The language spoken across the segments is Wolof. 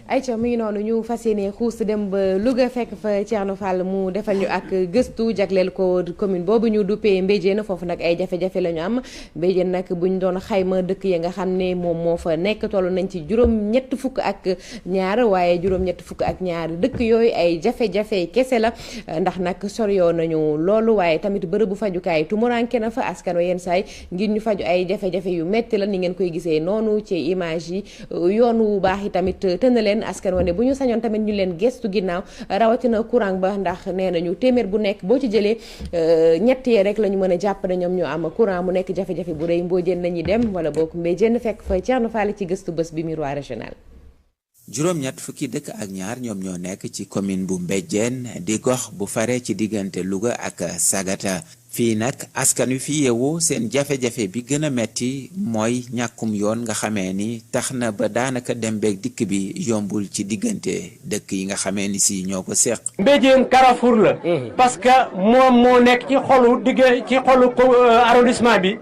ayca mi ngi noonu ñu fas yéene xuus dem ba Louga fekk fa Thierno Fall mu defal ñu ak gëstu jagleel ko commune boobu ñu duppee Mbejéen foofu nag ay jafe-jafe la ñu am Mbejéen nag buñ doon xayma dëkk yi nga xam ne moom moo fa nekk toll nañ ci juróom-ñett fukk ak ñaar waaye juróom-ñett fukk ak ñaar dëkk yooyu ay jafe-jafe kese la ndax nag soriyoo nañu loolu waaye tamit bërëbu fajukaay tumuranke na fa askan wi yenn saay ngir ñu faju ay jafe-jafe yu metti la ni ngeen koy gisee noonu ci image yi yoon wu baax yi tamit tënna leen askan wane bu ñu sañoon tamit ñu leen gestu ginnaaw rawatina courant ba ndax nee nañu téeméer bu nekk boo ci jëlee ñett yee rek la ñu mën a jàpp ne ñoom ñoo am courant mu nekk jafe-jafe bu rëy Mbojéen lañuy dem wala bokk Mbejéen fekk fa Thierno Fall ci gëstu bés bi miroir régional. juróom-ñett fukki dëkk ak ñaar ñoom ñoo nekk ci commune bu Mbejéen di gox bu fare ci diggante Louga ak Sagata fii nag askan wi fi yeewoo seen jafe-jafe bi gën a metti mooy ñàkkum yoon nga xamee ni tax na ba daanaka dem beeg dikk bi yombul ci diggante dëkk yi nga xamee ni si ñoo ko seq. Mbejéen Carrefour la. parce que moom moo nekk ci xolu arrondissement bi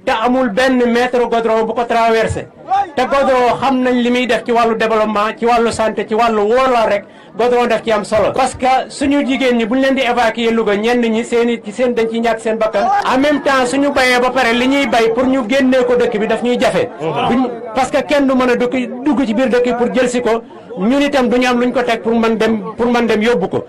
te amul benn mètre goudron bu ko traversé te goudron xam nañ li muy def ci wàllu développement ci wàllu santé ci wàllu wóolal rek goudron def ci am solo. parce que suñu jigéen ñi bu ñu leen di évacuer Louga ñenn ñi seen dañ ciy ñàkk seen bakkan. en même temps suñu bayee ba pare li ñuy bay pour ñu génnee ko dëkk bi daf ñuy jafe. parce que kenn du mën a dugg ci biir dëkk bi pour jël si ko ñun itam duñu am luñ ko teg pour mën dem yóbbu ko.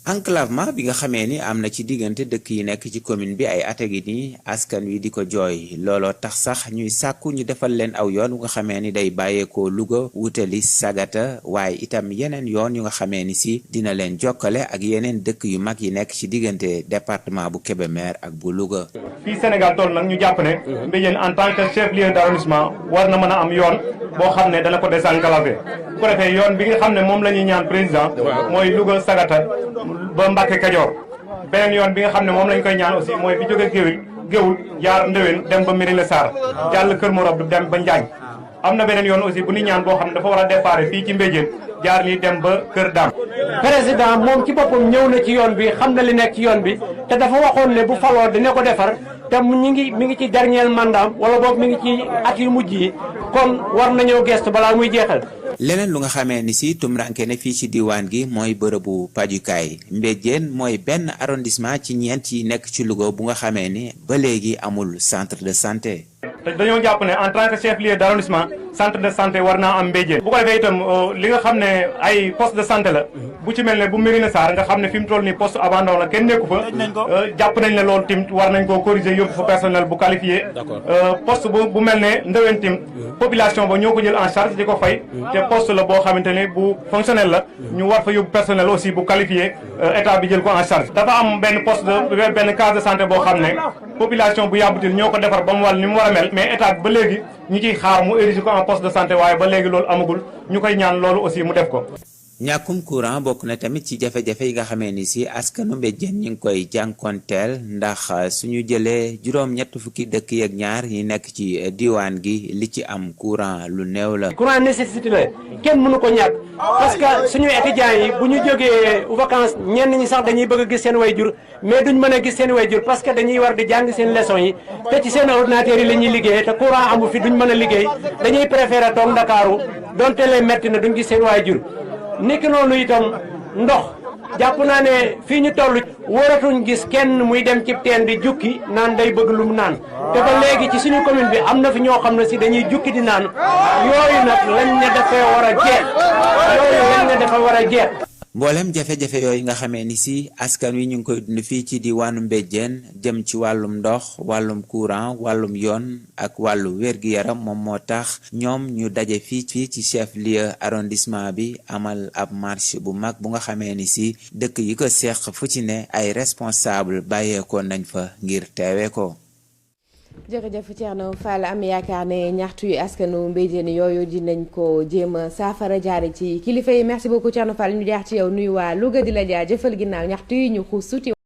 enclavement bi nga xamee ni am na ci diggante dëkk yi nekk ci commune bi ay ata gi nii askan wi di ko jooy looloo tax sax ñuy sàkku ñu defal leen aw yoon wu nga xamee ni day bàyyeekoo Louga wutali Sagata waaye itam yeneen yoon yu nga xamee ni si dina leen jokkale ak yeneen dëkk yu mag yi nekk ci diggante département bu Kébémer ak bu Louga. fii Sénégal toll nag ñu jàpp ne Mbejéen en tant que chef-lieu d'arrondissement war na mën a am yoon boo xam ne dana ko désenclavé bu ko defee yoon bi nga xam ne moom la ñuy ñaan président mooy Louga Sagata ba Mbacke Kajoor beneen yoon bi nga xam ne moom lañ koy ñaan aussi mooy bi jóge géwul jaar Ndewén dem ba Mérina Sarr jàll Kër Morob dem ba Njaañ am na beneen yoon aussi bu ñu ñaan boo xam ne dafa war a départ fii ci Mbejéen jaar nii dem ba Kër Dam. président moom ci boppam ñëw na ci yoon bi xam na li nekk ci yoon bi te dafa waxoon ne bu faloo dina ko defar te mi ngi ci dernier mandat wala boobu mi ngi ci at yu mujj yi kon war nañoo gestu balaa muy jeexal. leneen lu nga xamee ni si tumranke ne fii ci diwaan gi mooy bërëbu pajukaay Mbejéen mooy benn arrondissement ci ñeent yi nekk ci Louga bu nga xamee ni ba léegi amul centre de santé. te dañoo jàpp ne en tant que chef-lieu d'arrondissement centre de santé war naa am Mbejéen. bu ko defee itam li nga xam ne ay poste de santé la bu ci mel ne bu Mérina Sarr nga xam ne fi mu toll nii poste abandon la kenn nekku fa jàpp nañ ne loolu tim war nañ koo corriger yóbbu fa personnel bu qualifié. poste bu mel ne Ndewén tim population ba ñoo ko jël en charge di ko fay te poste la boo xamante ne bu fonctionnel la ñu war fa yóbbu personnel aussi bu qualifié état bi jël ko en charge. dafa am benn poste benn case de santé boo xam ne population bu yàbbutil ñoo ko defar ba mu wàll ni mu war a mel mais état bi ba léegi ñu ciy xaar mu érigé ko en poste de santé waaye ba léegi loolu amagul ñu koy ñaan loolu aussi mu def ko. ñàkkum courant bokk na tamit ci jafe-jafe yi nga xamee ni si askanu Mbejéen ñu ngi koy jànkonteel ndax suñu jëlee juróom-ñett fukki dëkk yeeg ñaar yi nekk ci diwaan gi li ci am courant lu néew la. courant nécessité la kenn mënu ko ñàkk parce que suñu étudiants yi bu ñu jógee vacances ñenn ñi sax dañuy bëgg a gis seen wayjur mais duñ mën a gis seen wayjur parce que dañuy war di jàng seen leçon yi te ci seen ordinateur yi la ñuy liggéey te courant amu fi duñ mën a liggéey dañuy préférer toog Ndakaaru donte leen metti na duñ gis seen wayjur. nekk noonu itam ndox jàpp naa ne fii ñu toll waratuñ gis kenn muy dem ci teen di jukki naan day bëgg lu mu naan te ba léegi ci suñu commune bi am na fi ñoo xam ne si dañuy jukki di naan yooyu nag lañ ne dafay war a jeex. mboolem jafe-jafe yooyu nga xamee ni si askan wi ñu ngi koy dund fii ci diwaanu Mbejéen jëm ci wàllum ndox wàllum courant wàllum yoon ak wàllu wér-gi-yaram moom moo tax ñoom ñu daje fii ci chef-lieu arrondissement bi amal ab marche bu mag bu nga xamee ni si dëkk yi ko seq fu ci ne ay responsable bàyyeekoo nañ fa ngir teewe ko. jërëjëf Thierno Fall am yaakaar ne ñaxtu yu askanu Mbejéen yooyu dinañ ko jéem a saafara jaare ci kilifa yi merci beaucoup Thierno Fall ñu jaar ci yow nuyu waa Louga di la jaajëfal ginnaaw ñaxtu yi ñu xuus suuti